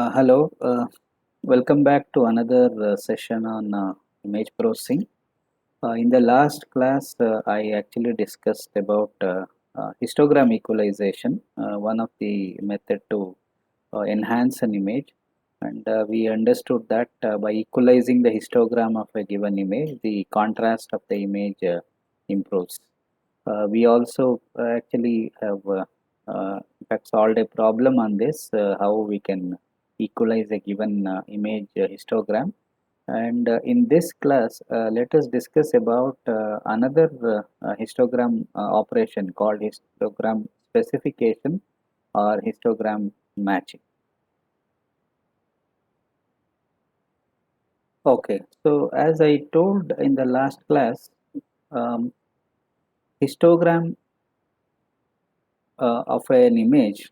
Hello, welcome back to another session on image processing. In the last class, I actually discussed about histogram equalization, one of the method to enhance an image, and we understood that by equalizing the histogram of a given image, the contrast of the image improves. We also actually have in fact solved a problem on this, how we can equalize a given image histogram. And in this class, let us discuss about another histogram operation called histogram specification or histogram matching. Okay, so as I told in the last class, um, histogram of an image,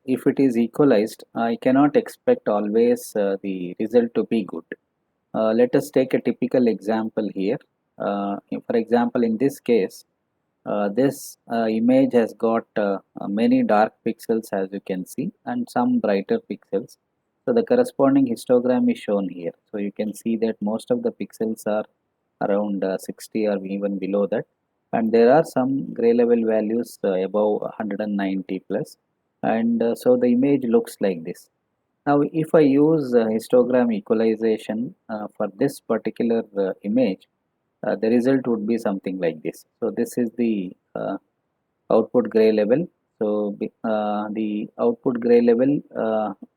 if it is equalized, I cannot expect always the result to be good. Let us take a typical example here. For example, in this case, this image has got many dark pixels, as you can see, and some brighter pixels. So the corresponding histogram is shown here. So you can see that most of the pixels are around 60 or even below that, and there are some gray level values above 190 plus, and so the image looks like this. Now if I use histogram equalization for this particular image, the result would be something like this. So this is the output gray level. So the output gray level,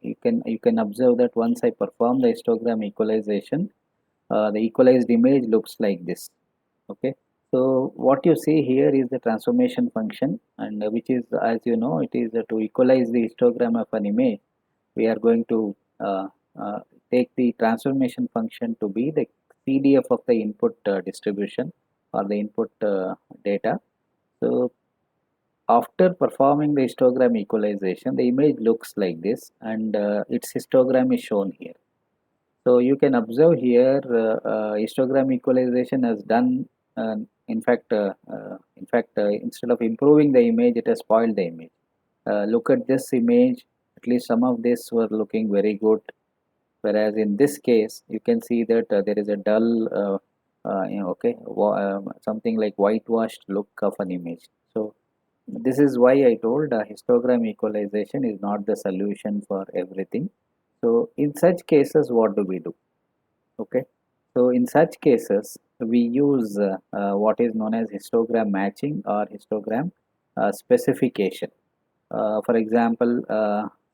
you can observe that once I perform the histogram equalization, the equalized image looks like this. Okay, so what you see here is the transformation function, and which is, as you know, it is to equalize the histogram of an image. We are going to uh, uh, take the transformation function to be the CDF of the input distribution or the input data. So after performing the histogram equalization, the image looks like this, and its histogram is shown here. So you can observe here, histogram equalization has done. Instead of improving the image, it has spoiled the image. Look at this image. At least some of this were looking very good, whereas in this case, you can see that there is a dull, something like whitewashed look of an image. So this is why I told histogram equalization is not the solution for everything. So in such cases, what do we do? Okay, so in such cases, we use what is known as histogram matching or histogram specification. For example,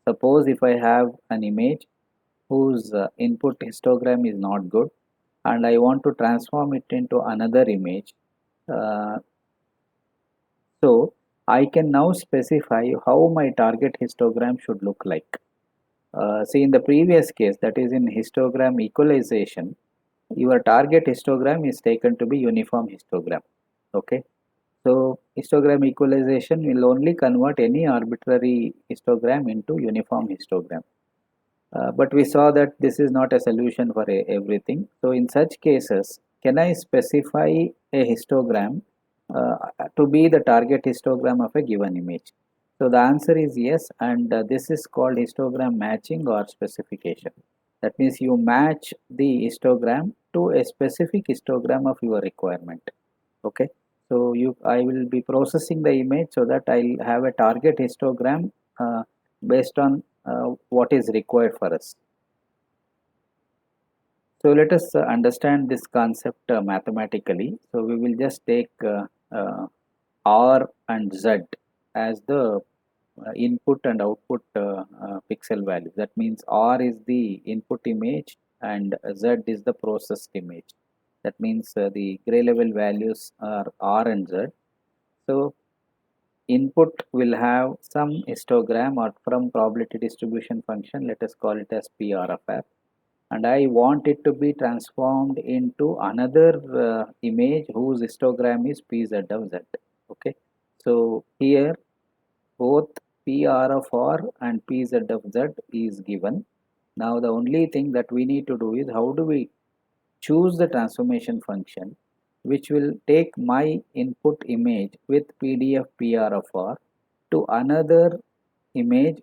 suppose if I have an image whose input histogram is not good, and I want to transform it into another image. Uh, so I can now specify how my target histogram should look like. See, in the previous case, that is in histogram equalization, your target histogram is taken to be uniform histogram. Okay, so histogram equalization will only convert any arbitrary histogram into uniform histogram. But we saw that this is not a solution for everything. So in such cases, can I specify a histogram uh, to be the target histogram of a given image? So the answer is yes, and this is called histogram matching or specification. That means you match the histogram to a specific histogram of your requirement. Okay, so I will be processing the image so that I'll have a target histogram based on what is required for us. So let us understand this concept mathematically. So we will just take R and Z as the input and output pixel values. That means R is the input image and Z is the processed image. That means the gray level values are R and Z. So input will have some histogram or from probability distribution function. Let us call it as PR of R, and I want it to be transformed into another image whose histogram is PZ of Z. Okay, so here both PR of R and PZ of Z is given. Now the only thing that we need to do is how do we choose the transformation function which will take my input image with PDF PR of R to another image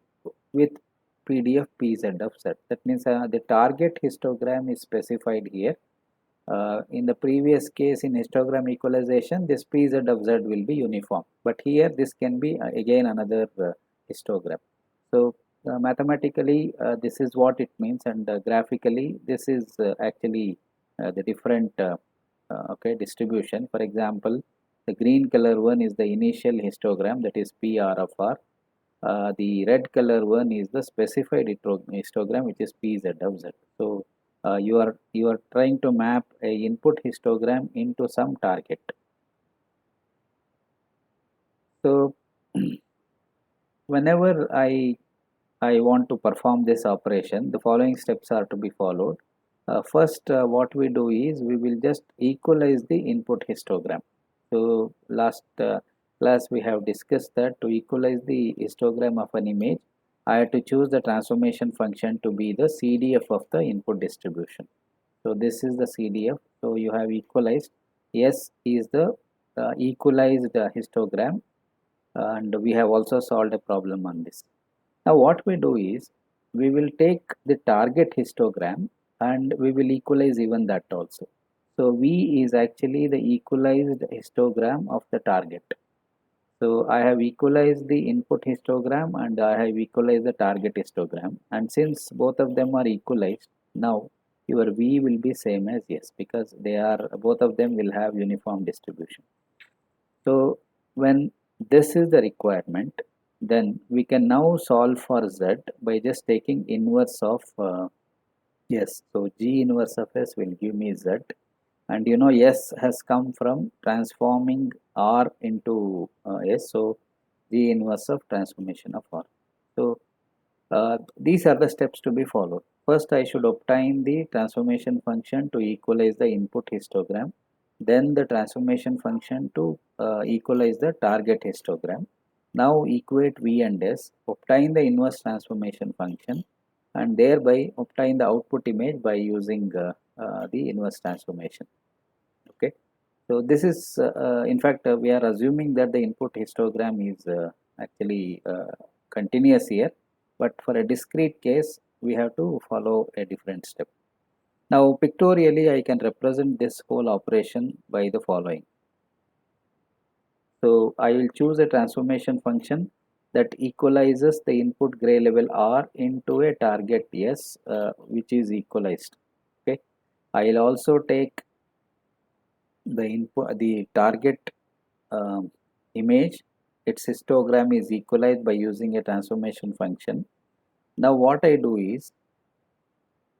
with PDF PZ of Z. That means the target histogram is specified here. In the previous case in histogram equalization, this PZ of Z will be uniform, but here this can be again another histogram. So mathematically this is what it means, and graphically this is actually the different okay, distribution. For example, the green color one is the initial histogram, that is PR of R. The red color one is the specified histogram, which is PZ of Z. So you are trying to map a input histogram into some target. So whenever I want to perform this operation, the following steps are to be followed. First, what we do is we will just equalize the input histogram. So last class we have discussed that to equalize the histogram of an image, I have to choose the transformation function to be the CDF of the input distribution. So this is the CDF. So you have equalized. S is the equalized histogram, and we have also solved a problem on this. Now what we do is we will take the target histogram and we will equalize even that also. So V is actually the equalized histogram of the target. So I have equalized the input histogram and I have equalized the target histogram, and since both of them are equalized, now your V will be same as S because they are both of them will have uniform distribution. So when this is the requirement, then we can now solve for Z by just taking inverse of S. So G inverse of S will give me Z, and you know S has come from transforming R into S. So G inverse of transformation of R. So these are the steps to be followed. First, I should obtain the transformation function to equalize the input histogram, then the transformation function to equalize the target histogram. Now equate V and S, obtain the inverse transformation function, and thereby obtain the output image by using the inverse transformation. Okay. So this is, in fact, we are assuming that the input histogram is actually continuous here, but for a discrete case, we have to follow a different step. Now, pictorially, I can represent this whole operation by the following. So I will choose a transformation function that equalizes the input gray level R into a target S, which is equalized. Okay. I will also take the input, the target image, its histogram is equalized by using a transformation function. Now what I do is,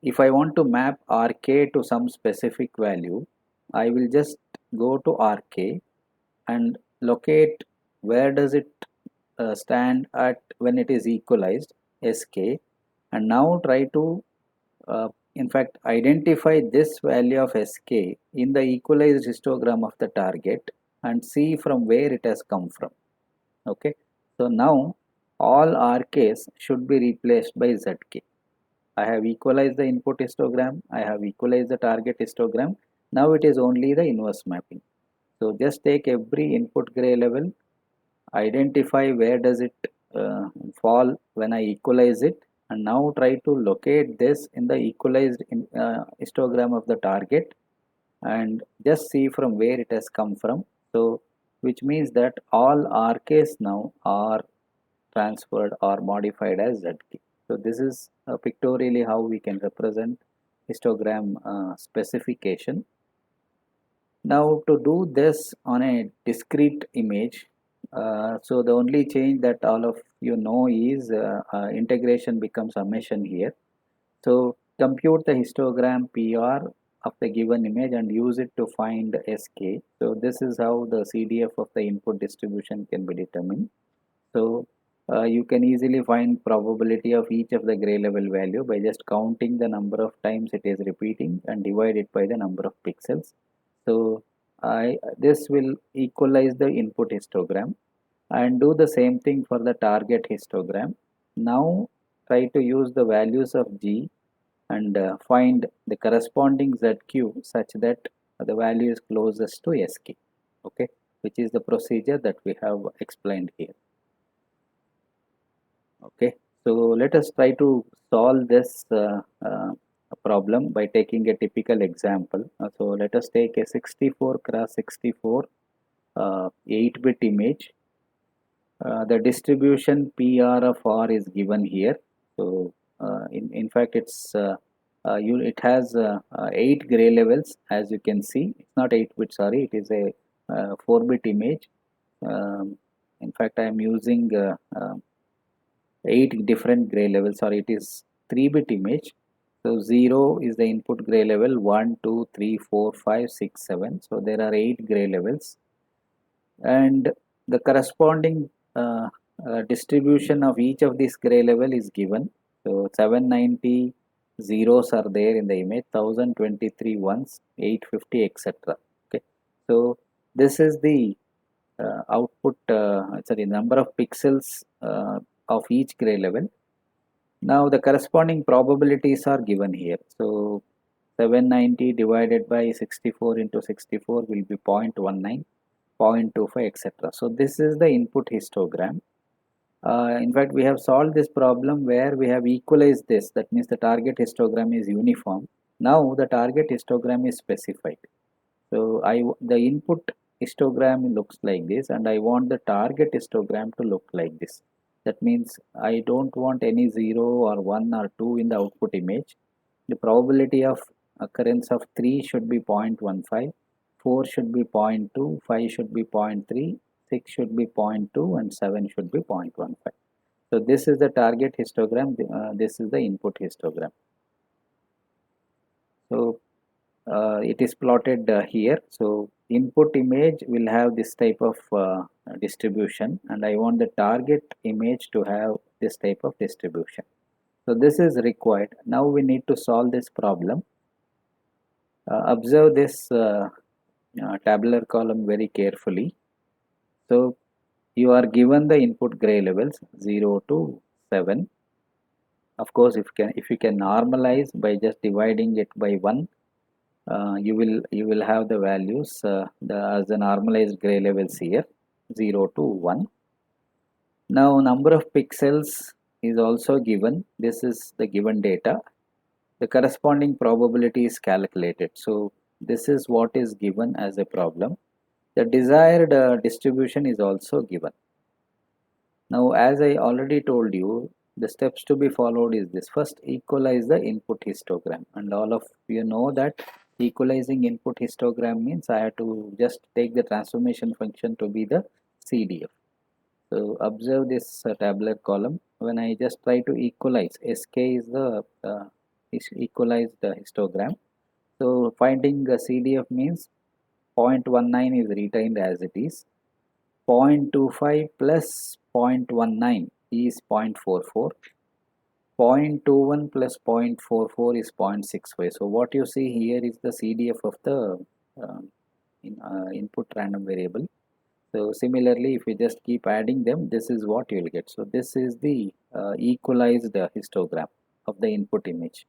if I want to map RK to some specific value, I will just go to RK and locate where does it stand at when it is equalized, SK, and now try to in fact identify this value of SK in the equalized histogram of the target and see from where it has come from. Okay, so now all RKs should be replaced by ZK. I have equalized the input histogram, I have equalized the target histogram. Now it is only the inverse mapping. So just take every input gray level, identify where does it fall when I equalize it, and now try to locate this in the equalized histogram of the target and just see from where it has come from. So which means that all RKs now are transferred or modified as ZK. So this is pictorially how we can represent histogram specification. Now to do this on a discrete image, so the only change that all of you know is integration becomes summation here. So compute the histogram PR of the given image and use it to find SK. So this is how the CDF of the input distribution can be determined. So you can easily find probability of each of the gray level value by just counting the number of times it is repeating and divide it by the number of pixels. So this will equalize the input histogram, and do the same thing for the target histogram. Now try to use the values of G and find the corresponding ZQ such that the value is closest to SK. Okay, which is the procedure that we have explained here. Okay, So let us try to solve this problem by taking a typical example. So let us take a 64 cross 64 8-bit image. The distribution PR of R is given here. So in fact it has 8 gray levels, as you can see. It's not 8-bit, sorry, it is a 4-bit image. Um, in fact, I am using 8 different gray levels, or it is 3-bit image. So 0 is the input gray level, 1, 2, 3, 4, 5, 6, 7. So there are 8 gray levels, and the corresponding distribution of each of these gray level is given. So 790 zeros are there in the image, 1023 ones, 850, etc. Okay, so this is the output, sorry, number of pixels of each gray level. Now the corresponding probabilities are given here. So 790 divided by 64 into 64 will be 0.19, 0.25, etc. So this is the input histogram. In fact, we have solved this problem where we have equalized this. That means the target histogram is uniform. Now the target histogram is specified. So the input histogram looks like this, and I want the target histogram to look like this. That means I don't want any 0 or 1 or 2 in the output image. The probability of occurrence of 3 should be 0.15, 4 should be 0.2, 5 should be 0.3, 6 should be 0.2, and 7 should be 0.15. So this is the target histogram, this is the input histogram. So it is plotted here. So input image will have this type of distribution, and I want the target image to have this type of distribution. So this is required. Now we need to solve this problem. Observe this tabular column very carefully. So you are given the input gray levels 0 to 7. Of course, if you can normalize by just dividing it by 1, you will have the values as the normalized gray levels here, 0 to 1. Now number of pixels is also given. This is the given data. The corresponding probability is calculated. So this is what is given as a problem. The desired distribution is also given. Now, as I already told you, the steps to be followed is this. First, equalize the input histogram, and all of you know that equalizing input histogram means I have to just take the transformation function to be the CDF. So observe this tabular column. When I just try to equalize, SK is the equalized histogram. So finding the CDF means 0.19 is retained as it is. 0.25 plus 0.19 is 0.44. 0.21 plus 0.44 is 0.65. So what you see here is the CDF of the input random variable. So similarly, if you just keep adding them, this is what you will get. So this is the equalized histogram of the input image.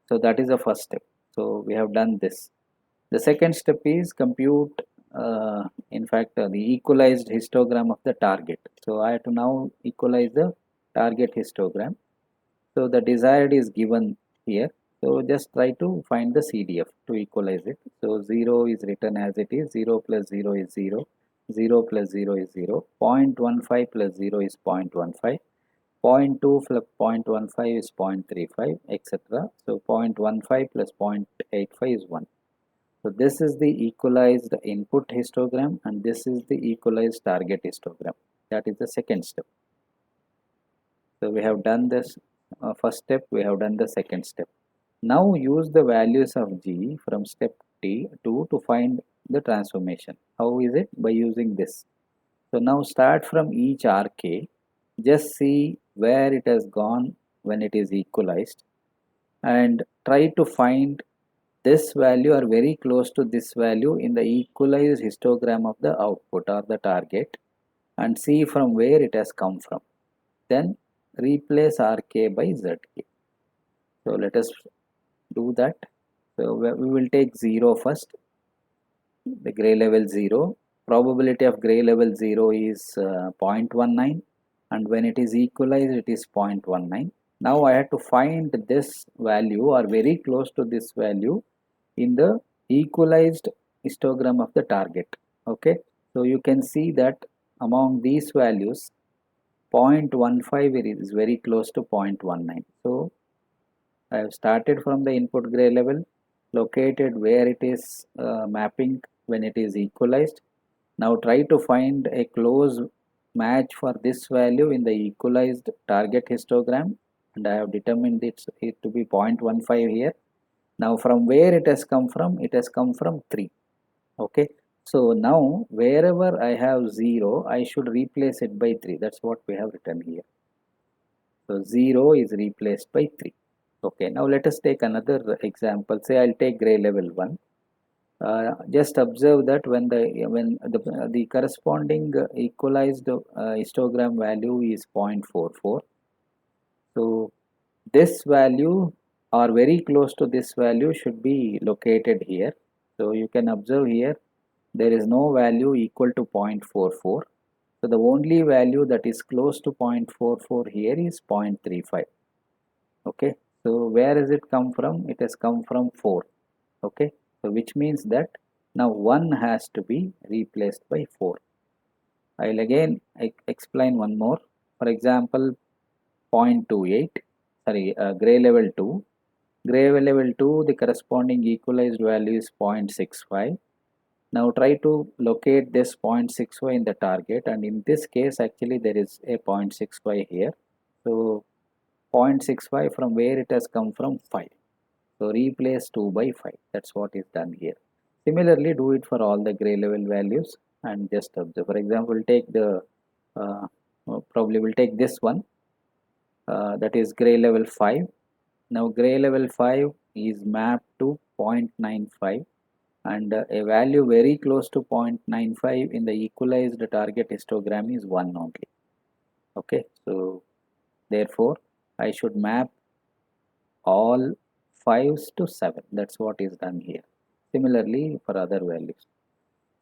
So that is the first step. So we have done this. The second step is compute, the equalized histogram of the target. So I have to now equalize the target histogram. So the desired is given here. So just try to find the CDF to equalize it. So 0 is written as it is, 0 plus 0 is 0, 0 plus 0 is 0, 0.15 plus 0 is 0.15, 0.2 plus 0.15 is 0.35, etc. So 0.15 plus 0.85 is 1. So this is the equalized input histogram, and this is the equalized target histogram. That is the second step. So we have done this first step, we have done the second step. Now use the values of G from step T2 to find the transformation. How is it? By using this. So now start from each RK, just see where it has gone when it is equalized, and try to find this value or very close to this value in the equalized histogram of the output or the target, and see from where it has come from. Then replace RK by ZK. So let us do that. So we will take 0 first, the gray level 0. Probability of gray level 0 is 0.19, and when it is equalized it is 0.19. Now I have to find this value or very close to this value in the equalized histogram of the target. Okay, so you can see that among these values 0.15 is very close to 0.19. So I have started from the input gray level, located where it is mapping when it is equalized. Now try to find a close match for this value in the equalized target histogram, and I have determined it to be 0.15 here. Now from where it has come from? It has come from 3. Okay, so now wherever I have 0, I should replace it by 3. That's what we have written here. So 0 is replaced by 3. Okay, now let us take another example. Say I'll take gray level 1. Just observe that when the corresponding equalized histogram value is 0.44. So this value or very close to this value should be located here. So you can observe here there is no value equal to 0.44. So the only value that is close to 0.44 here is 0.35. Okay, so where has it come from? It has come from 4. Okay, so which means that now 1 has to be replaced by 4. I'll again explain one more. For example, 0.28, sorry, gray level 2. Gray level 2, the corresponding equalized value is 0.65. Now try to locate this 0.65 in the target, and in this case actually there is a 0.65 here. So 0.65 from where it has come from? 5. So replace 2 by 5. That's what is done here. Similarly, do it for all the gray level values and just observe. For example, take the uh, probably we'll take this one, that is gray level 5. Now gray level 5 is mapped to 0.95, and a value very close to 0.95 in the equalized target histogram is 1 only. Okay, so therefore I should map all 5s to 7. That's what is done here. Similarly for other values.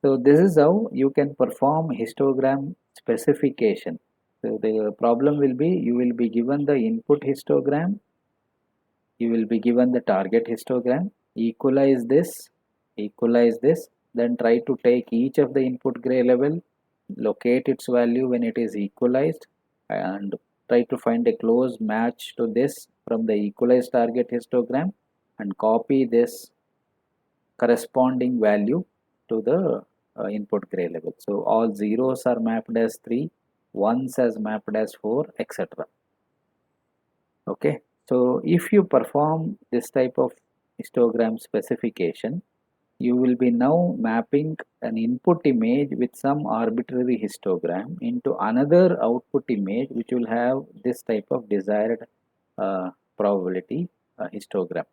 So this is how you can perform histogram specification. So the problem will be you will be given the input histogram, you will be given the target histogram, equalize this, then try to take each of the input gray level, locate its value when it is equalized, and try to find a close match to this from the equalized target histogram, and copy this corresponding value to the input gray level. So all zeros are mapped as 3, ones as mapped as 4, etc. Okay, so if you perform this type of histogram specification, you will be now mapping an input image with some arbitrary histogram into another output image which will have this type of desired probability histogram.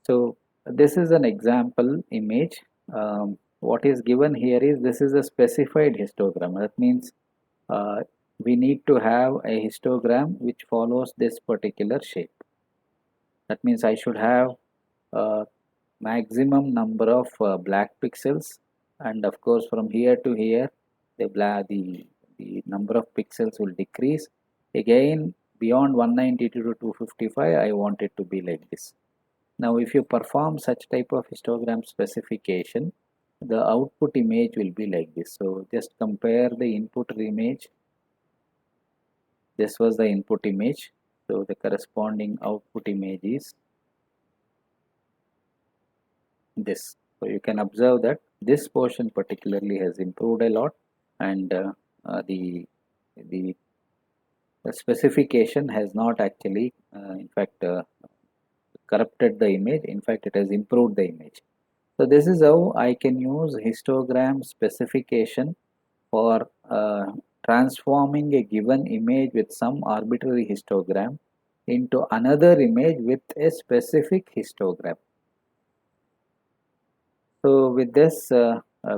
So this is an example image. What is given here is this is a specified histogram. That means uh, we need to have a histogram which follows this particular shape. That means I should have maximum number of black pixels, and of course from here to here the number of pixels will decrease. Again beyond 192 to 255 I want it to be like this. Now if you perform such type of histogram specification, the output image will be like this. So just compare the input image. This was the input image, so the corresponding output image is this. So you can observe that this portion particularly has improved a lot, and the the specification has not actually in fact corrupted the image. In fact it has improved the image. So this is how I can use histogram specification for transforming a given image with some arbitrary histogram into another image with a specific histogram. So with this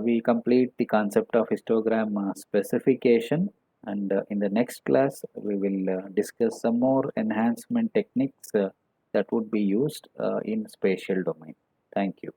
we complete the concept of histogram specification, and in the next class we will discuss some more enhancement techniques that would be used in spatial domain. Thank you.